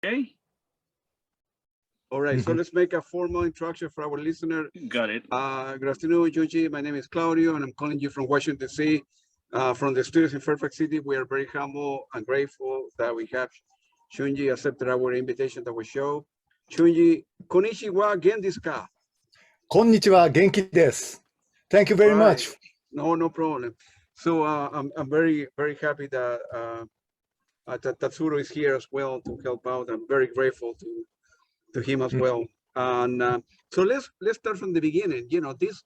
Okay. All right, so let's make a formal introduction for our listener. Got it. Good afternoon, Shunji. My name is Claudio, and I'm calling you from Washington, D.C. From the studios in Fairfax City. We are very humble and grateful that we have Shunji accepted our invitation to our show. Shunji, konnichiwa, gen desu ka? Konnichiwa, genki desu. Thank you very much. No problem. So I'm very happy that Tatsurou is here as well to help out. I'm very grateful to him as well. And so let's start from the beginning. You know, this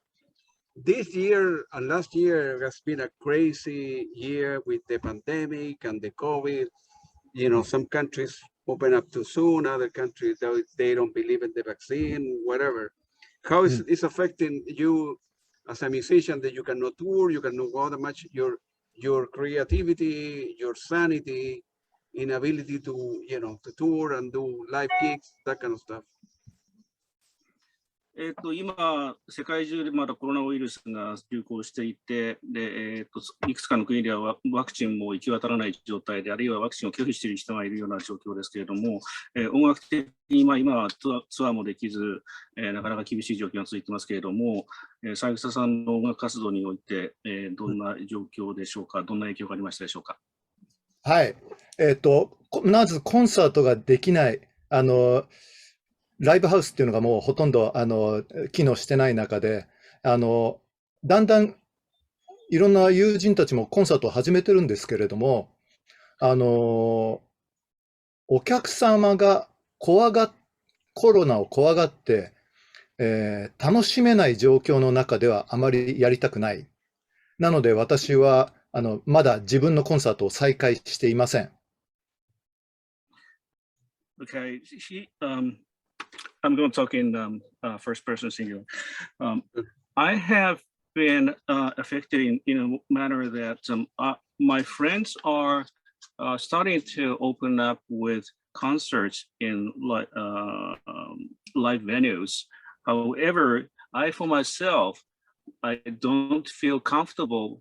year and last year has been a crazy year with the pandemic and the COVID. You know, some countries open up too soon, other countries they don't believe in the vaccine, whatever. How is this affecting you as a musician that you cannot tour, you cannot go that much, your creativity, your sanity, inability to, you know, to tour and do live gigs, that kind of stuff? 今、世界中でまだコロナウイルスが流行していて、でいくつかの国ではワクチンも行き渡らない状態で、あるいはワクチンを拒否している人がいるような状況ですけれども、音楽的に今はツアーもできず、なかなか厳しい状況が続いていますけれども、三枝さんの音楽活動において、どんな状況でしょうか、どんな影響がありましたでしょうか。はい。まずコンサートができない。ライブハウスっていうのがもうほとんど機能してない中で、だんだんいろんな友人たちもコンサートを始めてるんですけれども、お客様がコロナを怖がって、楽しめない状況の中ではあまりやりたくない。なので私はまだ自分のコンサートを再開していません。Okay. I'm going to talk in first person singular. I have been affected in a manner that my friends are starting to open up with concerts in live venues. However, I for myself, I don't feel comfortable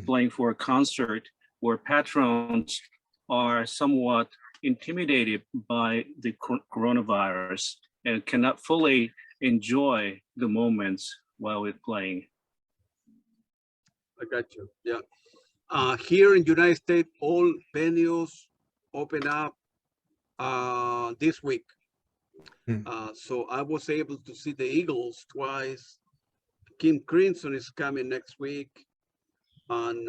playing for a concert where patrons are somewhat intimidated by the coronavirus and cannot fully enjoy the moments while we're playing. I got you. Yeah. Here in the United States, all venues open up this week. So I was able to see the Eagles twice. Kim Crimson is coming next week, and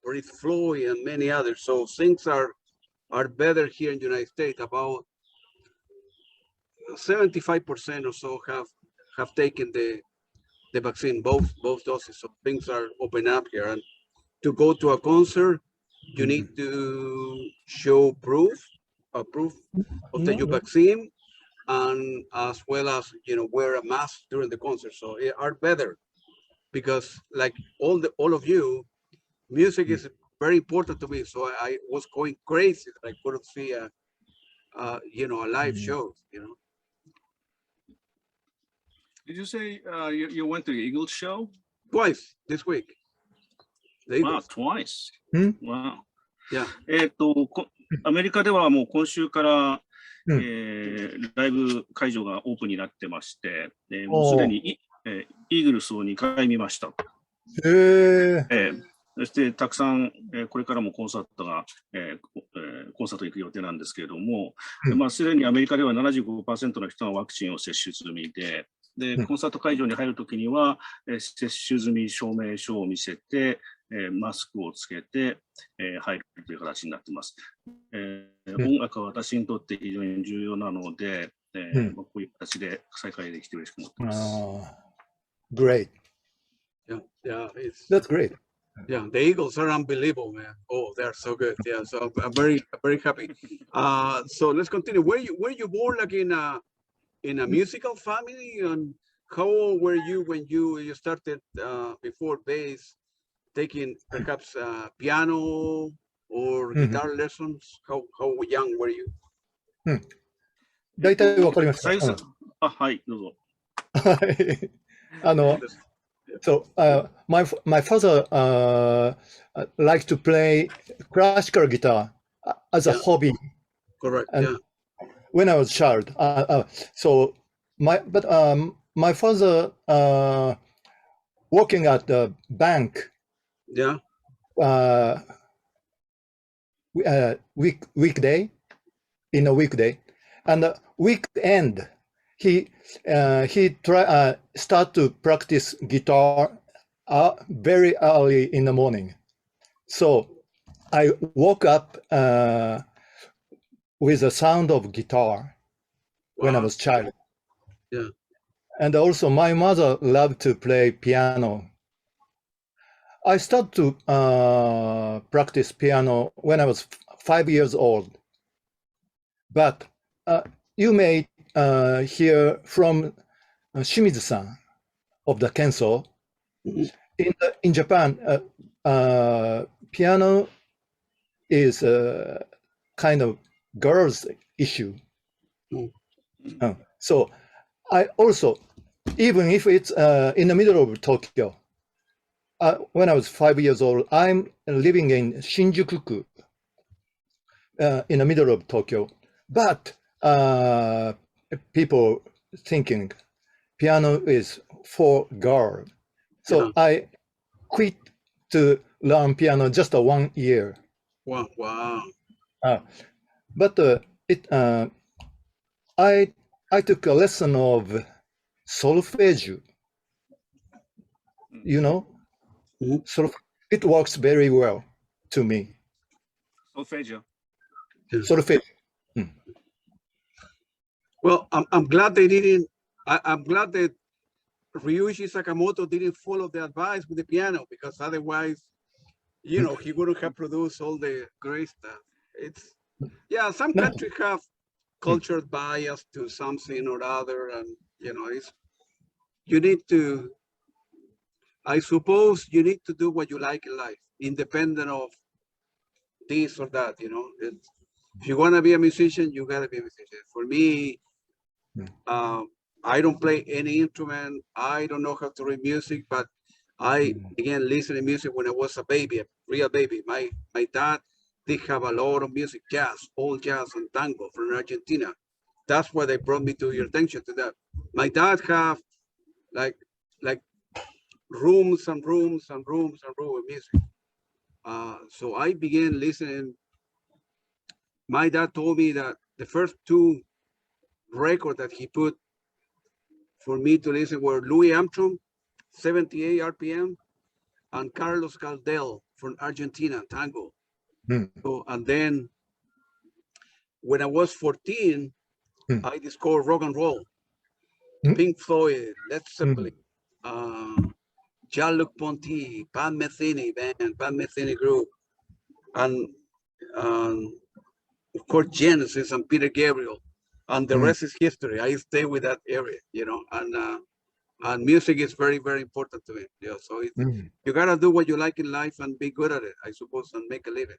Breathe Floyd and many others. So things are better here in the United States. About 75% or so have taken the vaccine, both doses. So things are open up here. And to go to a concert, you need to show proof of the vaccine, and as well as, you know, wear a mask during the concert. So it are better because, like all of you, music is very important to me. So I was going crazy that I couldn't see a live show, you know. Did you say you went to the Eagles show? Twice this week. Wow, twice. Wow. Yeah. アメリカではもう今週から、ライブ会場がオープンになってまして、もうすでにイーグルスを2回見ました。そしてたくさん、これからもコンサート行く予定なんですけれども、まあ、すでにアメリカでは 75% の人がワクチンを接種済みで、コンサート会場に入るときには、接種済み証明書を見せて、マスクをつけて、入るという形になっています。音楽は私にとって非常に重要なので、こういう形で再開できて嬉しく思っています。Great. Yeah, That's great. Yeah, the Eagles are unbelievable, man. Oh, they're so good. Yeah, so I'm very happy. So let's continue. Were you born like in a musical family, and how old were you when you started before bass, taking perhaps piano or guitar lessons? How young were you? 大体わかりました。はい、どうぞ。So my father liked to play classical guitar as a hobby, Correct. And Yeah. when I was a child. So my father working at the bank Yeah. Weekday, in a weekday, and weekend he start to practice guitar very early in the morning. So I woke up with the sound of guitar when I Wow. was child. Yeah. And also my mother loved to play piano. I started to practice piano when I was 5 years old. But you may hear from Shimizu-san of the Kenso. Mhm. In Japan, piano is a kind of girls' issue. So I also, even if it's in the middle of Tokyo, when I was 5 years old, I'm living in Shinjuku, in the middle of Tokyo. But people thinking piano is for girl. So Yeah. I quit to learn piano just 1 year. Wow. Wow. But I took a lesson of solfeggio. You know, Mhm. it works very well to me. Solfeggio. Solfeggio. Well, I'm glad they didn't. I'm glad that Ryuichi Sakamoto didn't follow the advice with the piano, because otherwise, he wouldn't have produced all the great stuff. It's some No. countries have cultural bias to something or other, and it's you need to. I suppose you need to do what you like in life, independent of this or that. If you want to be a musician, you gotta be a musician. For me, I don't play any instrument. I don't know how to read music, but I began listening to music when I was a baby, a real baby. My dad did have a lot of music, jazz, old jazz and tango from Argentina. That's why they brought me to your attention to that. My dad have like rooms and rooms and rooms and rooms of music. So I began listening. My dad told me that the first two records that he put for me to listen were Louis Armstrong, 78 RPM, and Carlos Gardel from Argentina, tango. So, and then when I was 14, I discovered rock and roll, Pink Floyd, Led Zeppelin, Jean-Luc Ponty, Pat Metheny band, Pat Metheny group, and of course Genesis and Peter Gabriel, and the rest is history. I stay with that area, and music is very, very important to me. So you gotta do what you like in life and be good at it, I suppose, and make a living.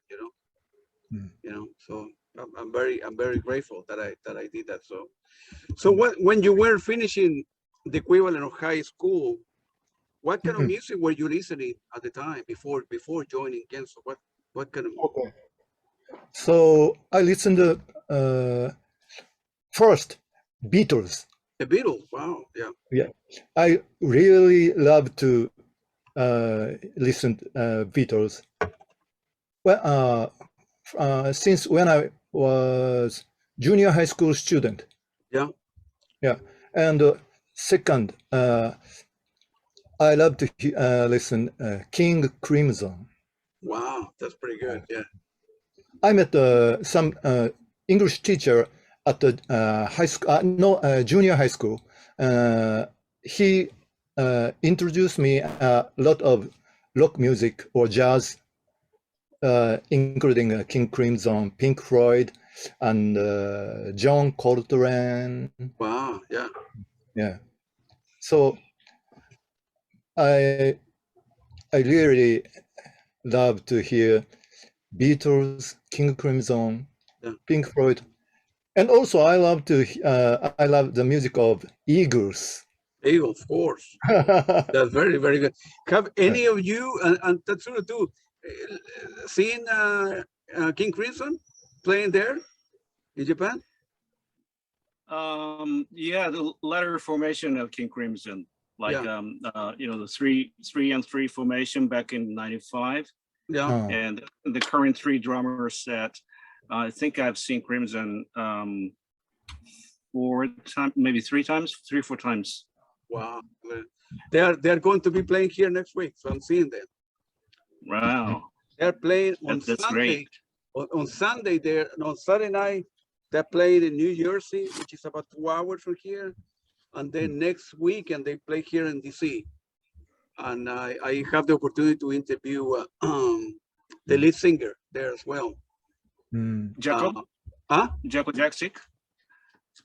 So I'm very grateful that I did that. So when you were finishing the equivalent of high school, what kind of music were you listening at the time before joining Kenso? What kind of Okay. So I listened to first Beatles. the Beatles? Wow, yeah. Yeah, I really love to listen to Beatles. Well, since when I was junior high school student. Yeah. Yeah, and second, I love to listen King Crimson. Wow, that's pretty good. Yeah. I met some English teacher at the high school, junior high school. He introduced me a lot of rock music or jazz, including King Crimson, Pink Floyd, and John Coltrane. Wow, yeah. Yeah. So I really love to hear Beatles, King Crimson, Pink Floyd, and also I love the music of Eagles. Eagles, of course. That's very, very good. Have any of you and Tatsurou too seen King Crimson playing there? in Japan? Yeah, the latter formation of King Crimson, like Yeah. the 3-3 formation back in '95, Yeah. and the current 3 drummer set. I think I've seen Crimson 4 times, maybe 3 times, 3 or 4 times. Wow. They're going to be playing here next week, so I'm seeing them. Wow, They're playing on that's Sunday. great. On Sunday, on Saturday night, they're playing in New Jersey, which is about 2 hours from here. And then next weekend, they play here in DC. And I have the opportunity to interview the lead singer there as well. Jacob? Jacob Jaksic?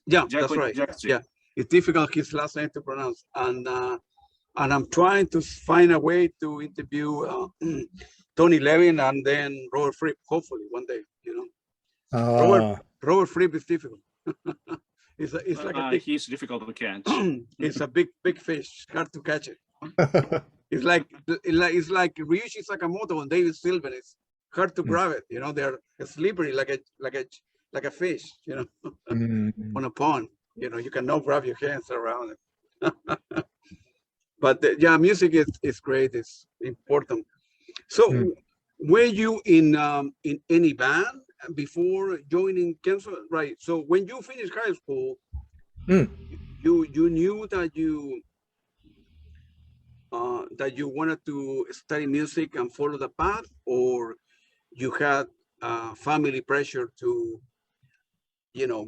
Yeah, that's right. Jaksic. Yeah, it's difficult his last name to pronounce. And I'm trying to find a way to interview Tony Levin and then Robert Fripp, hopefully one day, Robert Fripp is difficult. it's like a big, he's difficult to catch. it's a big fish, hard to catch it. It's like Ryuichi Sakamoto and David Sylvan. It's hard to grab it. They're slippery like a fish. On a pond. You cannot wrap your hands around it. But yeah, music is great. It's important. So, were you in any band before joining Kenso? Right. So when you finished high school, you knew that you wanted to study music and follow the path, or you had family pressure to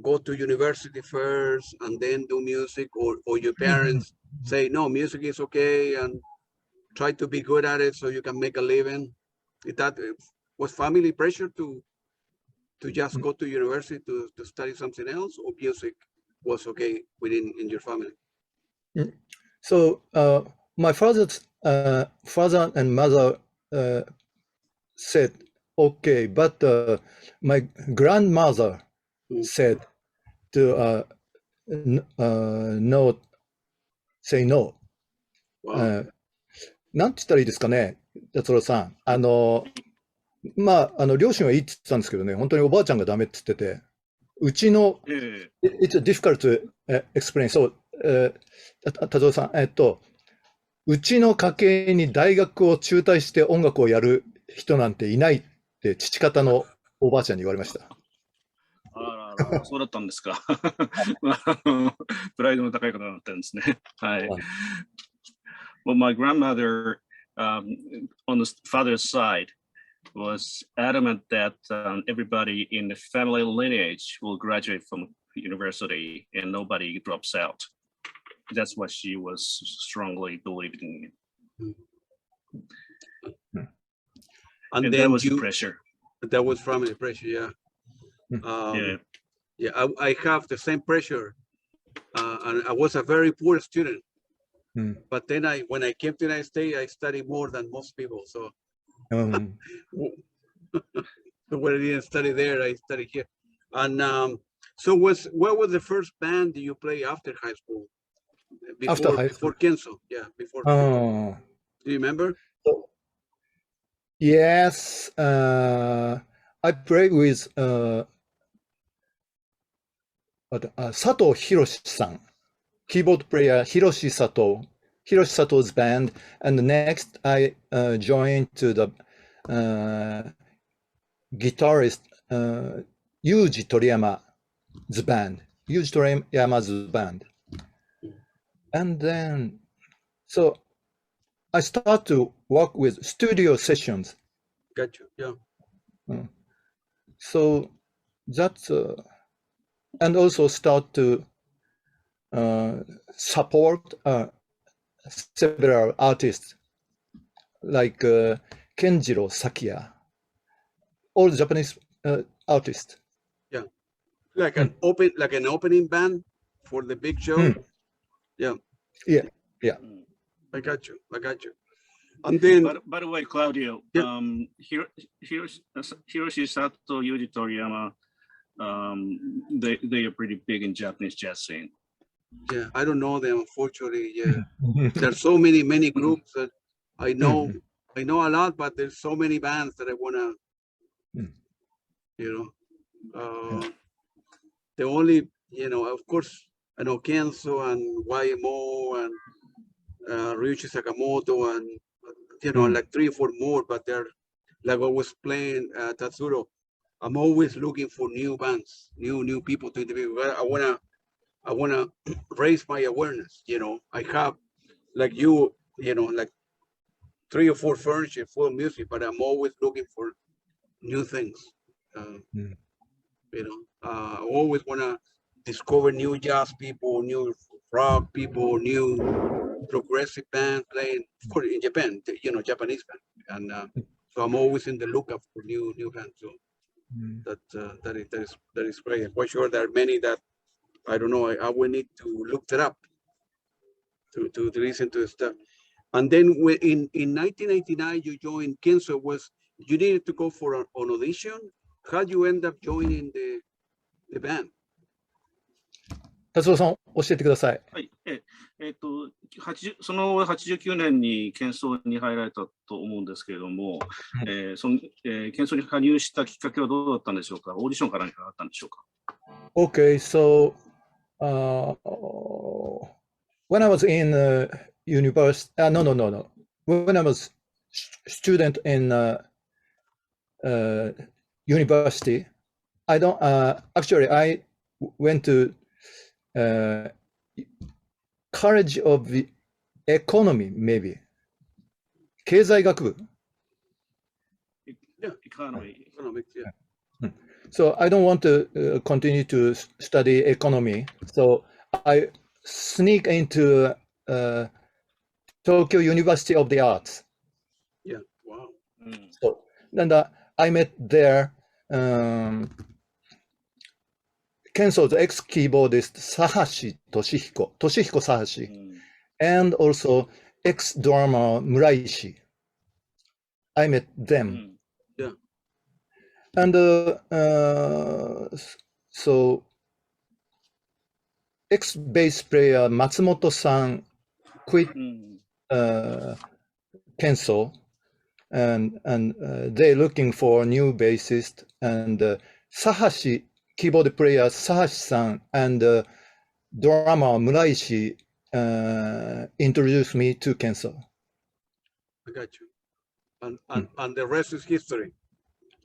go to university first and then do music, or your parents say no, music is okay and try to be good at it so you can make a living? Was family pressure to just go to university to study something else, or music was okay in your family? So my father and mother said okay, but my grandmother said to no, say no. Wow. なんて言ったらいいですかね、達郎さん。両親はいいって言ってたんですけどね、本当におばあちゃんがダメって言ってて、うちの、It's difficult to explain. そう、達郎さん、うちの家系に大学を中退して音楽をやる人なんていないって父方のおばあちゃんに言われました。そうだったんですか。プライドの高い方だったんですね。はい。Well, my grandmother, on the father's side, was adamant that everybody in the family lineage will graduate from university and nobody drops out. That's what she was strongly believing in. And that was the pressure. That was family pressure, yeah. Yeah, I have the same pressure. And I was a very poor student. But then when I came to the United States, I studied more than most people. So when I didn't study there, I studied here. And so what was the first band you play after high school? Before Kenso, yeah, before. Do you remember? Yes, I played with Sato Hiroshi-san, keyboard player Hiroshi Sato's band, and next I joined to the guitarist Yuji Toriyama's band. And then, so I start to work with studio sessions. Got you, yeah. So that's, and also start to support several artists like Kenjiro Sakiya, all Japanese artists. Yeah, like an opening band for the big show. Yeah. I got you. And then, by the way, Claudio, Hiroshi Sato, Yuji Toriyama, they are pretty big in Japanese jazz scene. Yeah, I don't know them, unfortunately. Yeah, there's so many groups that I know. I know a lot, but there's so many bands that I wanna, the only, of course, I know Kenso and YMO and Ryuichi Sakamoto and, like 3 or 4 more, but they're like I was playing Tatsurou. I'm always looking for new bands, new people to interview. I wanna raise my awareness. I have like like 3 or 4 furniture full of music, but I'm always looking for new things. I always wanna discover new jazz people, new rock people, new progressive band playing, of course, in Japan, Japanese band, and so I'm always in the lookout for new bands. So that is great. I'm quite sure there are many that I don't know. I will need to look that up to listen to the stuff. And then in 1989, you joined Kenso. You needed to go for an audition? How you end up joining the band? 達郎さん、教えてください。はい。その89年に喧騒に入られたと思うんですけれども、喧騒に加入したきっかけはどうだったんでしょうか。オーディションか何かあったんでしょうか。Okay, so when I was in university, no. When I was student in university, I don't actually I went to College of Economy, maybe. 経済学部. Yeah, economics, yeah. So I don't want to continue to study economy. So I sneak into Tokyo University of the Arts. Yeah, wow. So and I met there Kenso's ex-keyboardist Toshihiko Sahashi, and also ex-drummer Muraishi. I met them. Yeah. And so ex-bass player Matsumoto-san quit Kenso, and they're looking for a new bassist, and Sahashi, keyboard player Sahashi-san and drummer Muraishi introduced me to Kenso. I got you. And the rest is history,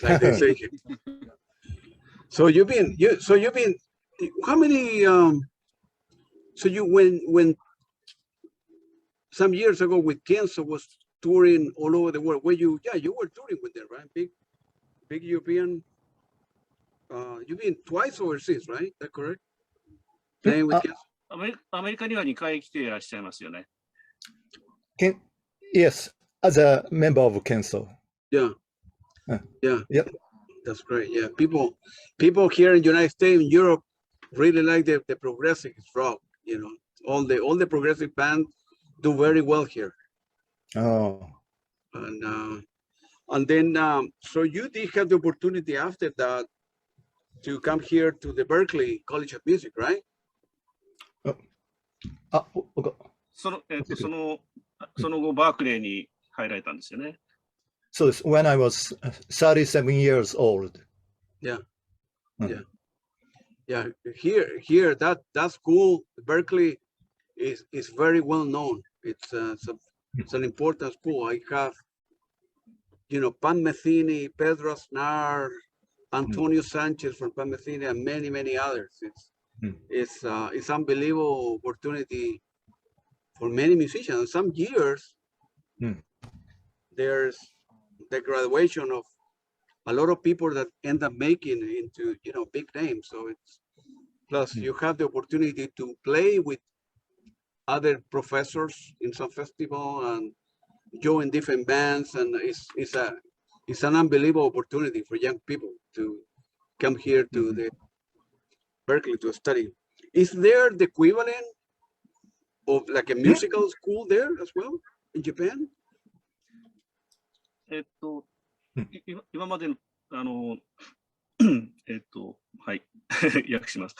like they say. So you've been how many so you when some years ago with Kenso was touring all over the world, you were touring with them, right? Big European. You've been twice overseas, right? That correct? Playing with Kenso? アメリカには2回来ていらっしゃいますよね。Yes, as a member of Kenso. Yeah. Yeah. Yep. That's great. Yeah. People here in the United States and Europe really like the progressive rock, all the progressive bands do very well here. Oh. And then so you did have the opportunity after that to come here to the Berkeley College of Music, right? その後バークレーに入られたんですよね。So when I was 37 years old. Yeah. Yeah. Here that school, Berkeley, is very well known. It's an important school. I have, Pan Metheny, Pedro Aznar, Antonio Sanchez from Pan Metheny, and many others. It's unbelievable opportunity for many musicians. Some years there's the graduation of a lot of people that end up making into big names. So it's plus you have the opportunity to play with other professors in some festival and join different bands, and it's an unbelievable opportunity for young people to come here to the Berkeley to study. Is there the equivalent of like a musical school there as well in Japan? 今までのはい訳します。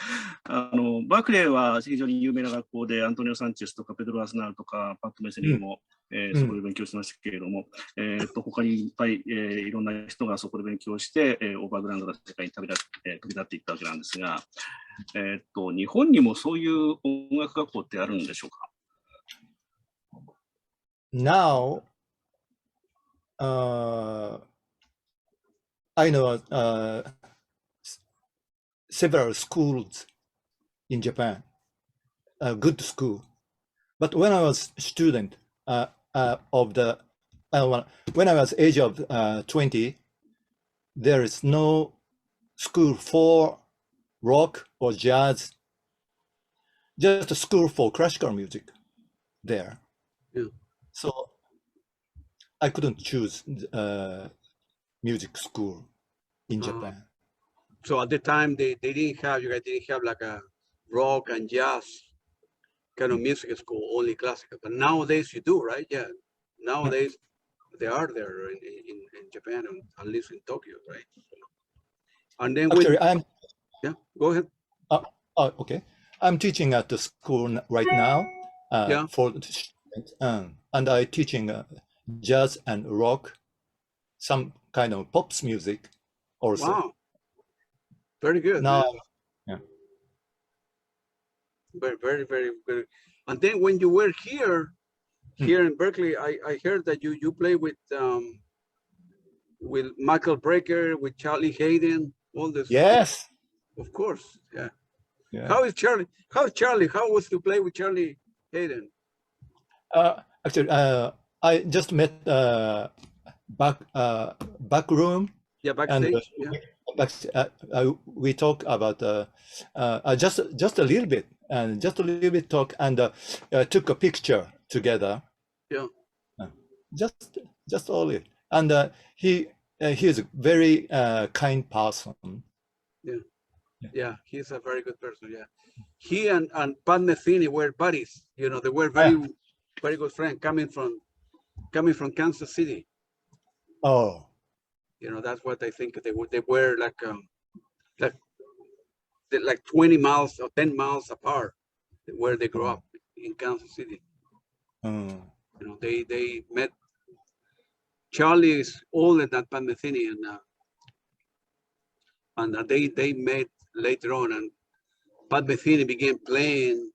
バークレーは非常に有名な学校で、アントニオ・サンチェスとかペドロ・アスナールとかパット・メセニもそこで勉強してましたけれども、他にいっぱい、いろんな人がそこで勉強して、オーバーグラウンドな世界に飛び立っていったわけなんですが、日本にもそういう音楽学校ってあるんでしょうか？ Now, I know several schools in Japan, a good school. But when I was student when I was age of 20, there is no school for rock or jazz, just a school for classical music there. Yeah. So I couldn't choose music school in Japan. So at the time you guys didn't have like a rock and jazz kind of music school, only classical. But nowadays you do, right? Yeah. Nowadays they are there in Japan, at least in Tokyo, right? And then Actually, go ahead. Okay. I'm teaching at the school right now for students, and I teaching jazz and rock, some kind of pops music also. Wow. Very good. Now, Very, very, very good. And then when you were here in Berkeley, I heard that you play with Michael Brecker, with Charlie Hayden, all this. yes. Of course, yeah. Yeah. How is Charlie? How was to play with Charlie Hayden? Actually, I just met back room. Yeah, backstage. We talk about just a little bit, and just a little bit talk, and took a picture together. Yeah. Just only, and he is a very kind person. Yeah, he's a very good person. Yeah, he and Pat Metheny were buddies. You know, they were very good friends coming from Kansas City. Oh. You know, that's what I think they were like 20 miles or 10 miles apart where they grew up in Kansas City. You know, they met. Charlie is older than Pat Metheny, and they met later on, and Pat Metheny began playing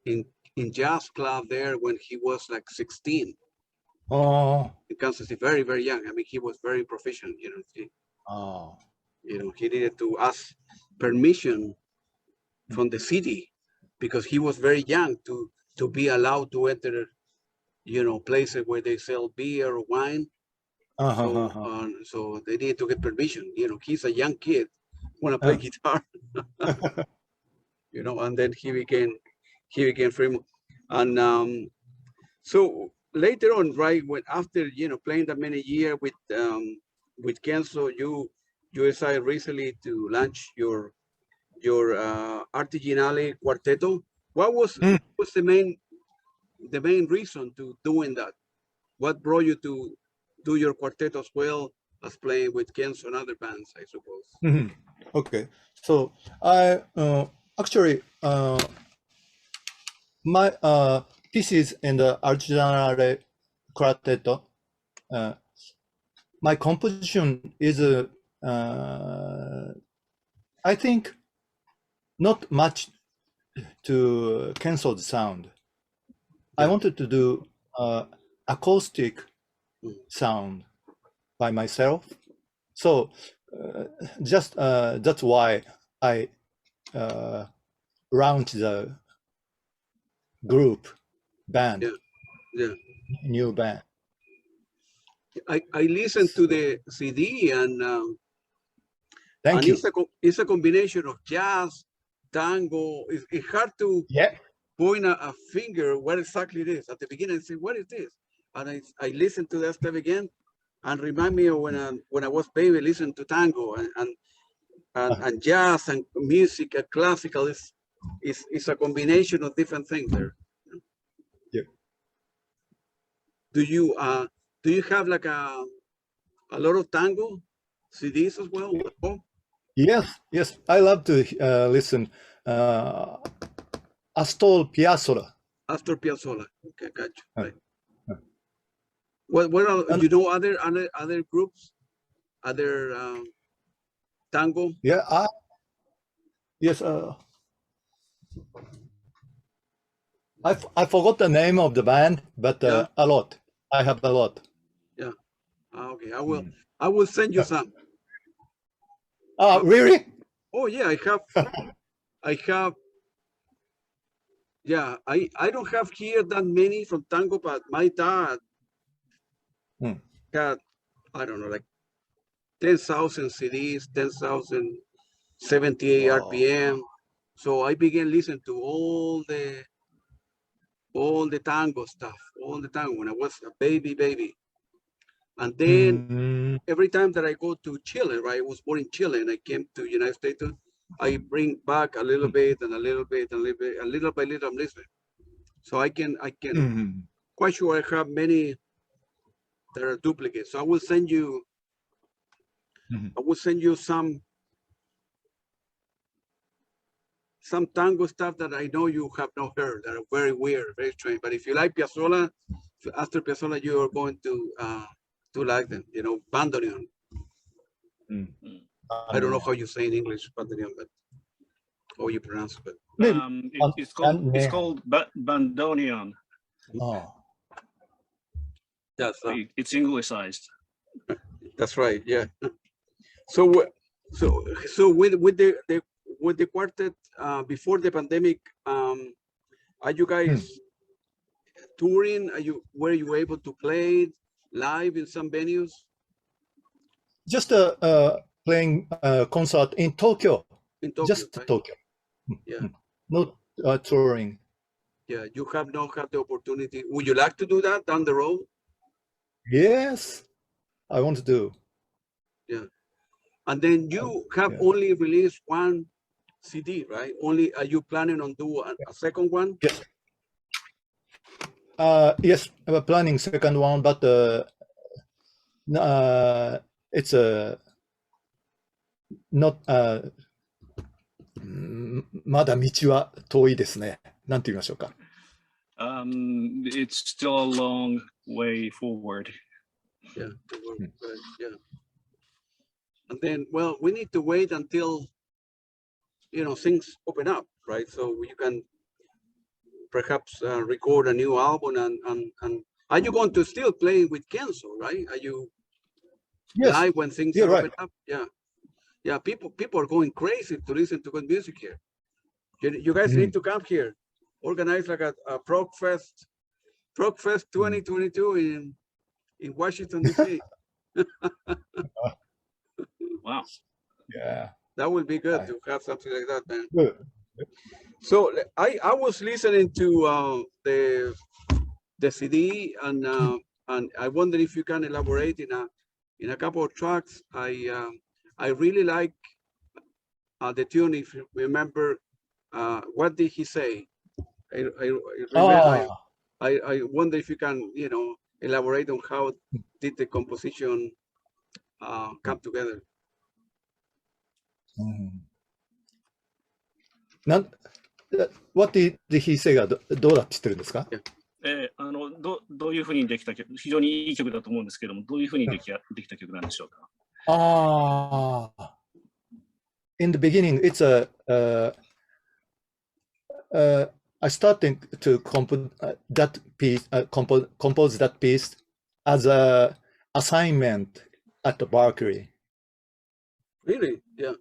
in jazz club there when he was like 16. Oh. In Kansas City, very, very young. I mean, he was very proficient, you know. You know, he needed to ask permission from the city because he was very young to be allowed to enter, you know, places where they sell beer or wine. So they needed to get permission. You know, he's a young kid, want to play guitar. You know, and then he became free. And so later on, right, when after, you know, playing that many years with Kenso, you decided recently to launch your Artigianale Quartetto. What was the main reason to doing that? What brought you to do your quartet as well as playing with Kenso and other bands, I suppose? Okay, so I actually my pieces in the Artigianale Quartetto, my composition is I think not much to Kenso's sound. I wanted to do acoustic sound by myself, so just that's why I launched the group band, new band. I listened to the CD and Thank you. It's a combination of jazz, tango. It's hard to point a finger what exactly it is. At the beginning, I say, "What is this?" And I listened to that stuff again, and remind me of when I was baby, listening to tango and jazz and music and classical. It's a combination of different things there. Yeah. Do you have like a lot of tango CDs as well? Yes. I love to listen Astor Piazzolla. Astor Piazzolla. Okay, gotcha. Right. What are, And- you know other groups, other tango? Yeah, yes, I forgot the name of the band, but Yeah. a lot. I have a lot. Yeah. Okay, I will send you some. Really? Oh yeah, I have. Yeah, I don't have here that many from tango, but my dad had, I don't know, like 10,000 CDs, 10,000 78 Wow. RPM. So I began listening to all the tango stuff, all the tango when I was a baby. And then every time that I go to Chile, right? I was born in Chile and I came to United States. I bring back a little bit and a little bit and a little bit, and little by little I'm listening. So I can quite sure I have many that are duplicates. So I will send you some tango stuff that I know you have not heard that are very weird, very strange. But if you like Piazzolla, after Piazzolla, you are going to like them. You know, bandoneon. I don't know how you say in English bandoneon, but how you pronounce it. But It's called bandoneon. Oh. that's It's Anglicized. That's right. Yeah. So with the quartet before the pandemic, are you guys touring? Were you able to play live in some venues? Just playing concert in Tokyo. In Tokyo, Just right? Tokyo. Yeah. Not touring. Yeah, you have not had the opportunity. Would you like to do that down the road? Yes, I want to do. Yeah. And then you have only released one CD, right? Only, are you planning on do a second one? Yes. Yes, I'm planning second one, but it's not まだ道は遠いですね。なんて言いましょうか。It's still a long way forward. Yeah. Yeah. And then, well, we need to wait until, things open up, right? So you can perhaps record a new album and are you going to still play with Kenso, right? Are you live when things open up? Yeah. Yeah, people are going crazy to listen to good music here. You guys need to come here. Organize like a Prog Fest 2022 in Washington, D.C. Wow. Yeah. That would be good to have something like that, man. Good. So I was listening to the CD and I wonder if you can elaborate in a couple of tracks. I really like the tune. If you remember, what did he say? I wonder if you can, elaborate on how did the composition come together. What did he say がどうだって言ってるんですか？どういうふうにできた曲、非常にいい曲だと思うんですけども、どういうふうにできた曲なんでしょうか？ In the beginning, it's I started to compose that piece as a assignment at the Berkeley. Really? Yeah.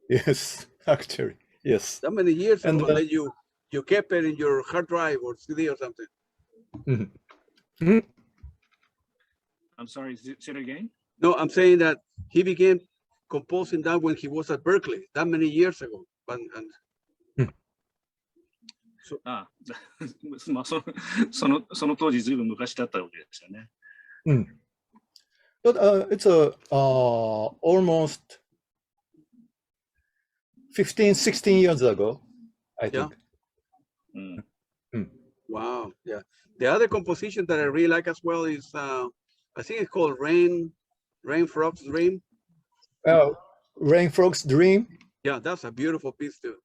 Yes, actually, yes. That many years ago, and then you kept it in your hard drive or CD or something. I'm sorry, say it again? No, I'm saying that he began composing that when he was at Berkeley, that many years ago. So, その当時ずいぶん昔だったわけですよね。But it's almost 15, 16 years ago, I think. Wow, yeah. The other composition that I really like as well is, I think it's called Rain Frog's Dream. Rain Frog's Dream? Yeah, that's a beautiful piece too.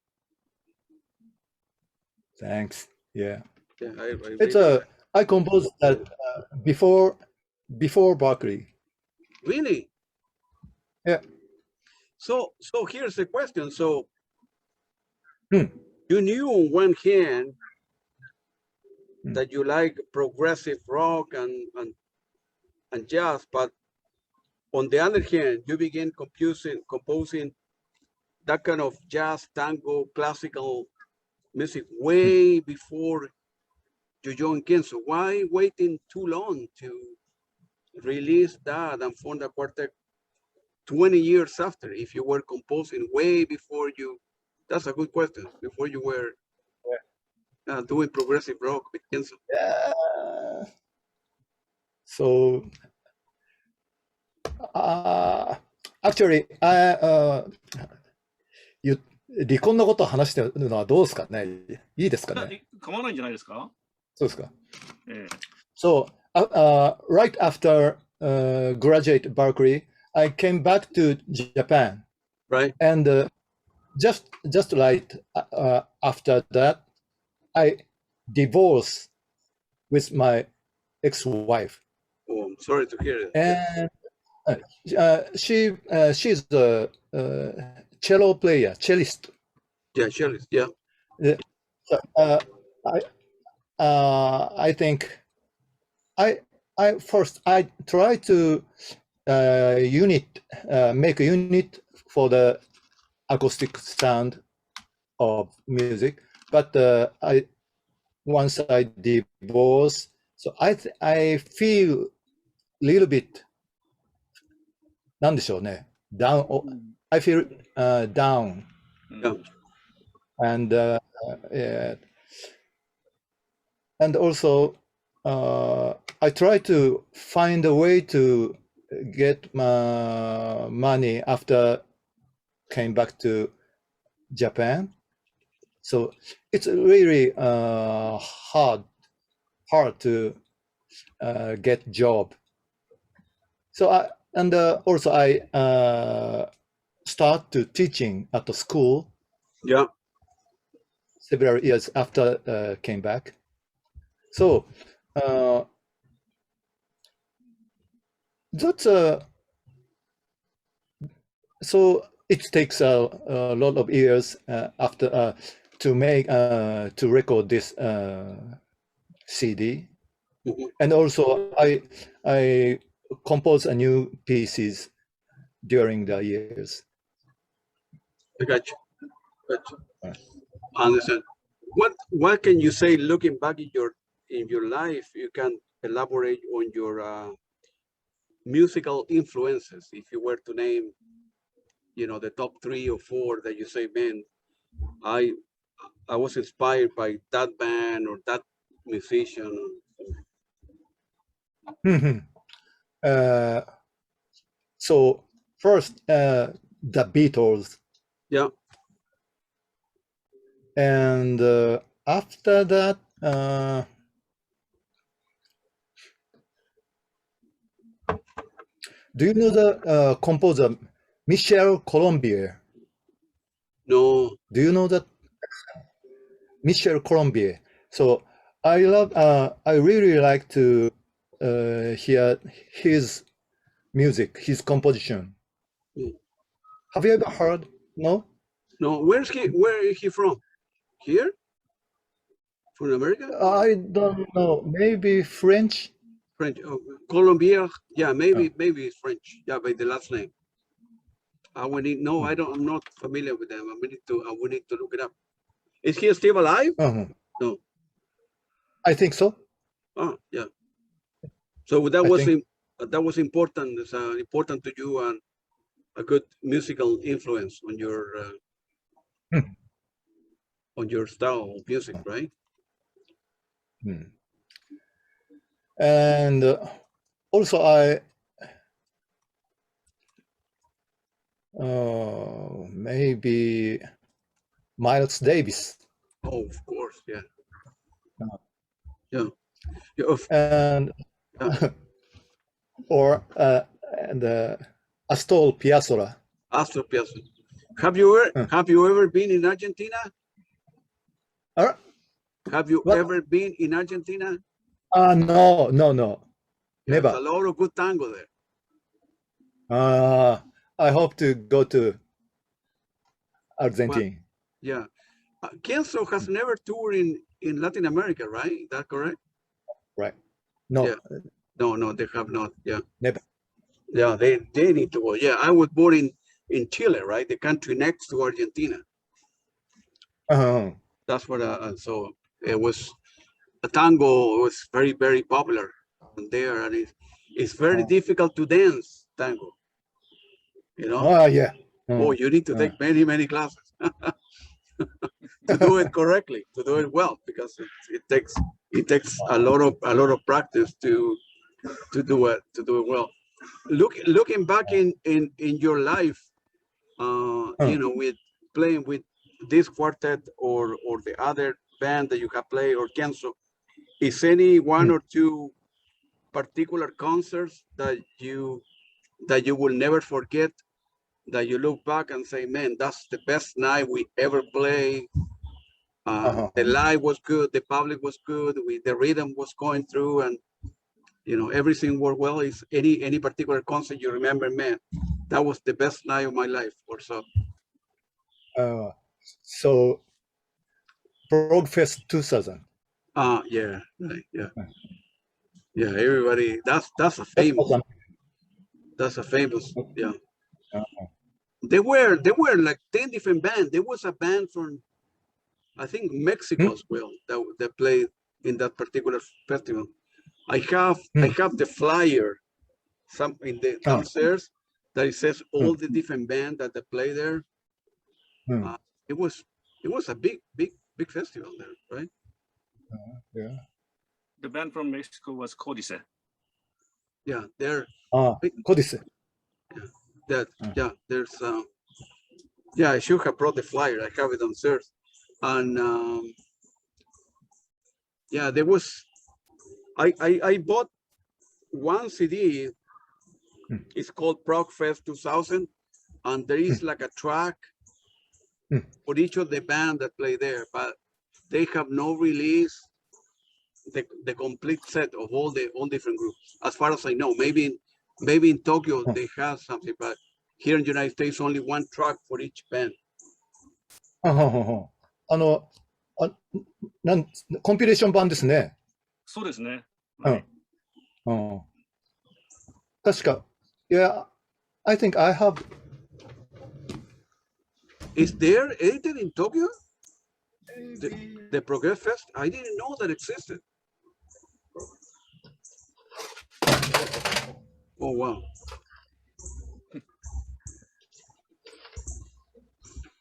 Thanks. Yeah. Yeah, It's I composed that before Berkeley. Really? Yeah. So here's the question. So Hmm. you knew on one hand that you like progressive rock and jazz, but on the other hand, you began composing that kind of jazz, tango, classical music way before you joined Kenso. Why waiting too long to release that and form the quartet 20 years after, if you were composing way before you? That's a good question. Before you were doing progressive rock with Kenso. Yeah. So actually,離婚のことを話してるのはどうですかね。いいですかね。構わないんじゃないですか。そうですか。ええ。So right after graduate Berkeley, I came back to Japan. Right. And just like after that, I divorced with my ex-wife. Oh, I'm sorry to hear that. And she's a cello player, cellist. Yeah, cellist. Yeah. I think I try to make a unit for the acoustic sound of music, but once I divorce, so I feel a little bit なんでしょうね down. I feel down. Yeah. And also I try to find a way to get my money after came back to Japan. So it's really hard to get job. So I start to teaching at the school. Yeah. Several years after came back. So that's so it takes a lot of years after to make to record this CD. Mhm. And also I compose a new pieces during the years. I got you. I understand. What can you say looking back in your life? You can elaborate on your musical influences. If you were to name, the top 3 or 4 that you say, man, I was inspired by that band or that musician. So first, the Beatles. Yeah. And after that, do you know the composer Michel Colombier? No. Do you know that? Michel Colombier. So I really like to hear his music, his composition. Have you ever heard? No? No. Where is he from? Here? From America? I don't know. Maybe French? French. Oh, Colombia. Yeah, maybe it's French. Yeah, by the last name. I'm not familiar with them. I will need to look it up. Is he still alive? No. I think so. Oh, yeah. So that was important. It's important to you and a good musical influence on your style of music, right? And also maybe Miles Davis. Oh, of course, yeah. And or Astor Piazzolla. Astor Piazzolla. Have you ever been in Argentina? Have you ever been in Argentina? No, no, no, There's never. a lot of good tango there. I hope to go to Well, Argentina. yeah. Kenso has never toured in Latin America, right? Is that correct? Right. No, Yeah. No, they have not. Yeah. never. Yeah, they need to go. Yeah, I was born in Chile, right? The country next to Argentina. Uh-huh. That's what. So it was a tango was very very popular there, and it's very difficult to dance tango. You know. Oh, yeah. Oh, you need to take many classes to do it correctly, to do it well, because it takes a lot of practice to do it well. Looking back in your life, you know, with playing with this quartet or the other band that you have played or Kenso, is any one or two particular concerts that you will never forget, that you look back and say, man, that's the best night we ever played. The live was good, the public was good, the rhythm was going through, and you know, everything worked well. Is any particular concert you remember, man, that was the best night of my life or so? So, Progfest 2000. Yeah, right, yeah. Everybody, that's a famous, yeah. There were like 10 different bands. There was a band from, I think, Mexico as well that played in that particular festival. I have the flyer, some in the downstairs, that it says all the different bands that they play there. It was a big festival there, right? Yeah. The band from Mexico was Codice. Yeah, there. Codice. That there's yeah, I should have brought the flyer. I have it downstairs, and yeah, there was. I bought one CD. It's called Progfest 2000, and there is like a track for each of the band that play there, but they have no release the complete set of all different groups, as far as I know. Maybe in Tokyo they have something, but here in the United States only one track for each band. コンピレーション版ですね。そうですね。確か、yeah, I think I have. Is there edited in Tokyo? The Progress Fest? I didn't know that existed. Oh wow.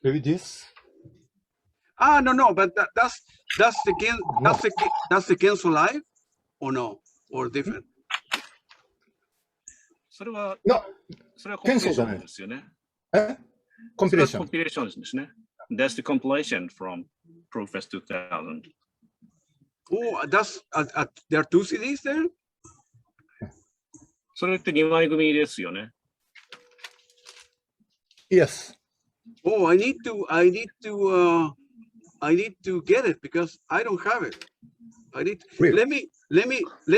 Maybe this? No, but that's the Kenso Live, or no, or different? それはコンピレーションですよね。コンピレーション。コンピレーションですね。That's the compilation from Progfest 2000. Oh, there are two CDs there? それって2枚組ですよね。Yes. Oh, I need to get it because I don't have it. Really? Let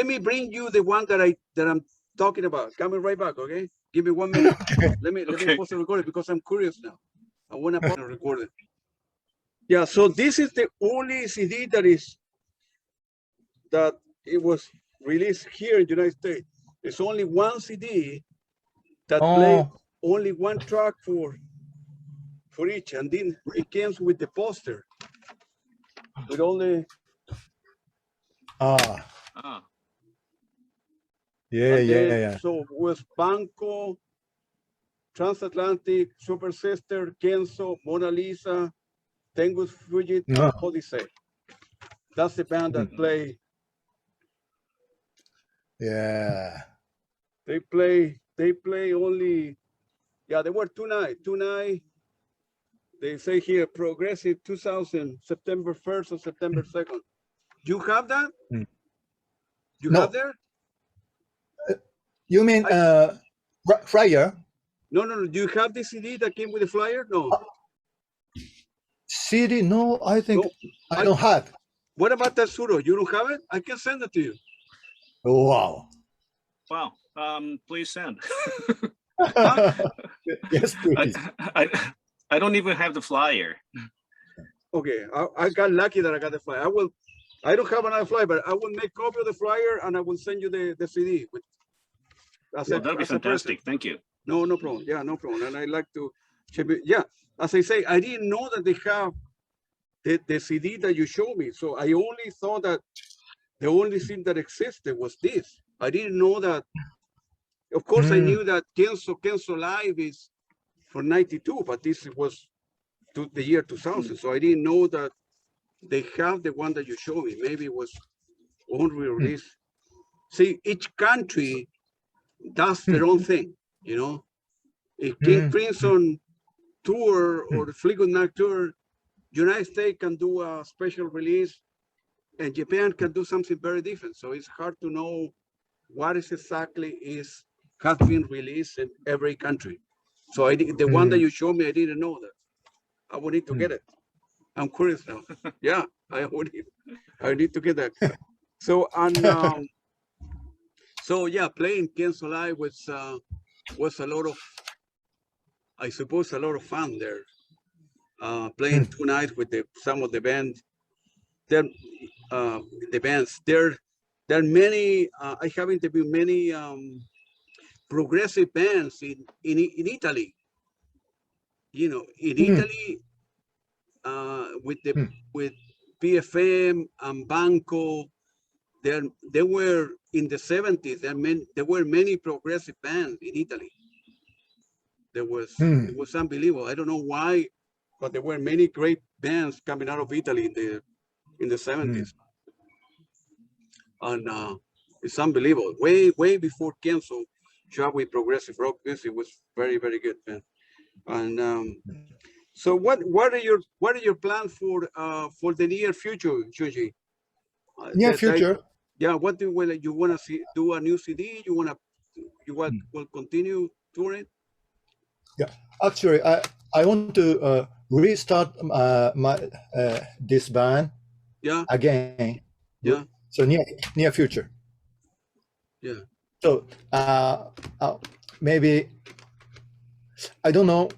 me bring you the one that I'm talking about. Coming right back, okay? Give me 1 minute. Let me pause the recording because I'm curious now. I want to pause and record it. Yeah, so this is the only CD that it was released here in the United States. There's only one CD that played only one track for each, and then it comes with the poster with all the yeah. So it was Banco, Transatlantic, Super Sister, Kenso, Mona Lisa, Tengus Fujit, Odyssey. That's the band that play. Yeah. They play only. Yeah, there were two nights. They say here Progressive 2000, September 1st or September 2nd. You have that? You have there? You mean flyer? No. Do you have the CD that came with the flyer? No. CD? No, I think I don't have. What about Tatsurou? You don't have it? I can send it to you. Wow. Wow. Please send. Yes, please. I don't even have the flyer. Okay, I got lucky that I got the flyer. I don't have another flyer, but I will make copy of the flyer and I will send you the CD. That'd be fantastic. Thank you. No problem. Yeah, no problem. And I like to, yeah, as I say, I didn't know that they have the CD that you showed me. So I only thought that the only thing that existed was this. I didn't know that. Of course, I knew that Kenso Live is for 92, but this was the year 2000. So I didn't know that they have the one that you showed me. Maybe it was only released. See, each country does their own thing, you know. If King Crimson tour or the Fleetwood Mac tour, United States can do a special release and Japan can do something very different. So it's hard to know what is exactly has been released in every country. So the one that you showed me, I didn't know that. I would need to get it. I'm curious now. Yeah, I need to get that. So so yeah, playing Kenso Live was a lot of, I suppose, a lot of fun there. Playing 2 nights with some of the band. The bands. There are many. I have interviewed many progressive bands in Italy. You know, in Italy, with PFM and Banco, they were in the 70s. There were many progressive bands in Italy. It was unbelievable. I don't know why, but there were many great bands coming out of Italy in the 70s. And it's unbelievable. Way before Kenso, job with progressive rock music was very, very good, man. And so what are your plans for the near future, Shunji? Near future? Yeah, what do you want to see? Do a new CD? You will continue touring? Yeah, actually, I want to restart this band again. Yeah. So near future. Yeah. So maybe I don't know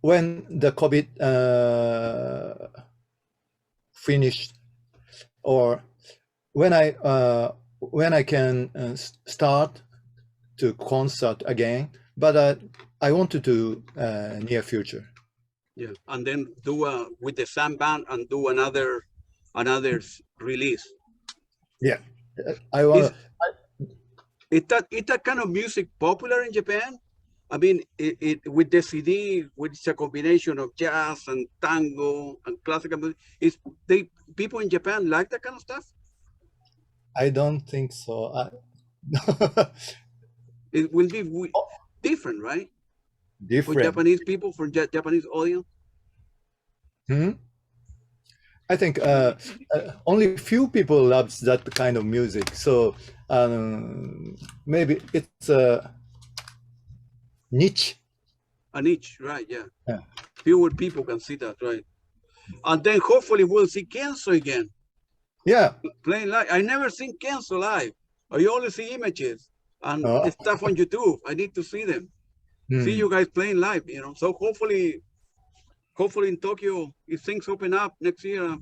when the COVID finished or when I can start to concert again, but I want to do near future. Yeah, and then do with the same band and do another release. Yeah, I want. Is that kind of music popular in Japan? I mean, with the CD, which is a combination of jazz and tango and classical music, people in Japan like that kind of stuff? I don't think so. It will be different, right? Different. For Japanese people, for Japanese audience? I think only few people loves that kind of music. So maybe it's a niche. A niche, right? Yeah. Fewer people can see that, right? And then hopefully we'll see Kenso again. Yeah. Playing live. I never seen Kenso live. I only see images and stuff on YouTube. I need to see them. See you guys playing live, you know. So hopefully in Tokyo, if things open up next year,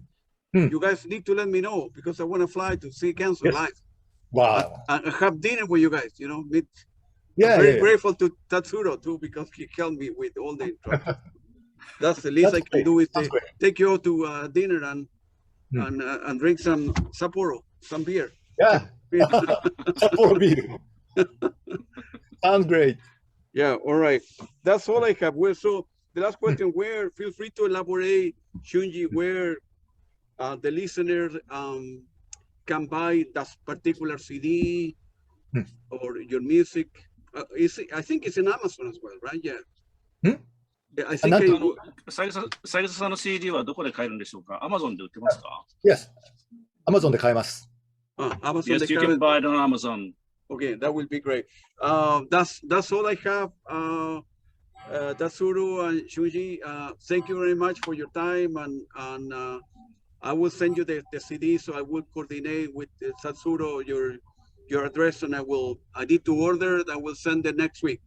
you guys need to let me know because I want to fly to see Kenso live. Wow. And have dinner with you guys, you know. I'm very grateful to Tatsurou too because he helped me with all the instructions. That's the least I can do is take you all to dinner and drink some Sapporo, some beer. Yeah. Sapporo beer. Sounds great. Yeah, all right. That's all I have. So the last question, feel free to elaborate, Shunji, where the listeners can buy that particular CD or your music. I think it's in Amazon as well, right? Yeah. I think 三枝さんの CD はどこで買えるんでしょうか Amazon で売ってますか Yes. Amazon で買えます。Amazon. Yes, you can buy it on Amazon. Okay, that will be great. That's all I have. Tatsurou and Shunji, thank you very much for your time, and I will send you the CD, so I will coordinate with Tatsurou your address, and I need to order it. I will send it next week.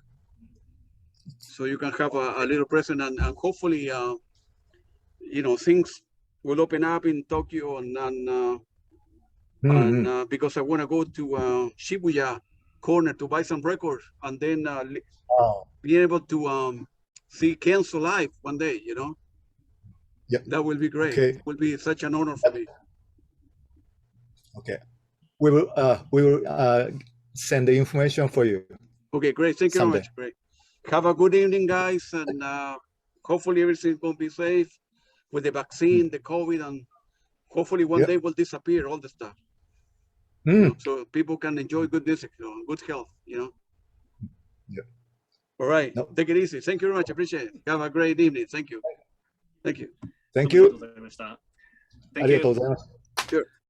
So you can have a little present, and hopefully, things will open up in Tokyo, because I want to go to Shibuya corner to buy some records, and then Wow. be able to see Kenso live one day, Yep. That will be great. Okay. It will be such an honor for me. Okay. We will send the information for you. Okay, great. Thank you very Someday. much. Great. Have a good evening, guys, and hopefully everything's going to be safe with the vaccine, the COVID, and hopefully one day will disappear, all the stuff. So people can enjoy good music, good health, Yeah. All right. No. Take it easy. Thank you very much. Appreciate it. Have a great evening. Thank you. Thank you. Thank you. ありがとうございました。ありがとうございます。Sure.